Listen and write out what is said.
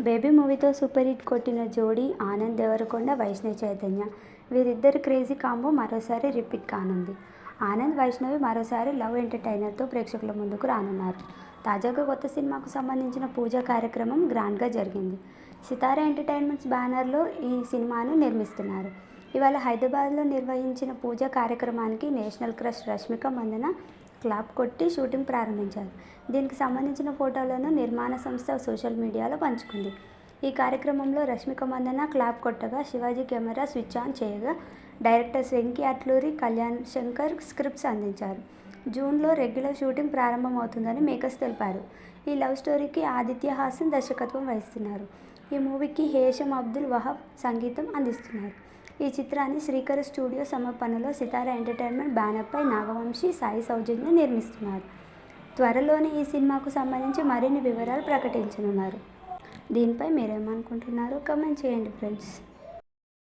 Baby మూవీతో super hit కొట్టిన జోడీ ఆనంద్ దేవరకొండ, వైష్ణవి చైతన్య. వీరిద్దరి క్రేజీ కాంబో మరోసారి రిపీట్ కానుంది. ఆనంద్, వైష్ణవి మరోసారి లవ్ ఎంటర్టైనర్తో ప్రేక్షకుల ముందుకు రానున్నారు. తాజాగా కొత్త సినిమాకు సంబంధించిన పూజా కార్యక్రమం గ్రాండ్గా జరిగింది. సితార ఎంటర్టైన్మెంట్స్ బ్యానర్లో ఈ సినిమాను నిర్మిస్తున్నారు. ఇవాళ హైదరాబాద్లో నిర్వహించిన పూజా కార్యక్రమానికి national crush Rashmika Mandanna clap కొట్టి షూటింగ్ ప్రారంభించారు. దీనికి సంబంధించిన ఫోటోలను నిర్మాణ సంస్థ సోషల్ మీడియాలో పంచుకుంది. ఈ కార్యక్రమంలో రష్మిక మందన క్లాప్ కొట్టగా శివాజీ కెమెరా స్విచ్ ఆన్ చేయగా డైరెక్టర్స్ వెంకీ అట్లూరి, కళ్యాణ్ శంకర్ స్క్రిప్ట్స్ అందించారు. జూన్లో రెగ్యులర్ షూటింగ్ ప్రారంభమవుతుందని మేకర్స్ తెలిపారు. ఈ లవ్ స్టోరీకి ఆదిత్య హాసన్ దర్శకత్వం వహిస్తున్నారు. ఈ మూవీకి హేషం అబ్దుల్ వహాబ్ సంగీతం అందిస్తున్నారు. ఈ చిత్రాన్ని శ్రీకర్ స్టూడియో సమర్పణలో సితార ఎంటర్టైన్మెంట్ బ్యానర్పై నాగవంశీ, సాయి సౌజన్య నిర్మిస్తున్నారు. త్వరలోనే ఈ సినిమాకు సంబంధించి మరిన్ని వివరాలు ప్రకటించనున్నారు. దీనిపై మీరేమనుకుంటున్నారో కామెంట్ చేయండి ఫ్రెండ్స్.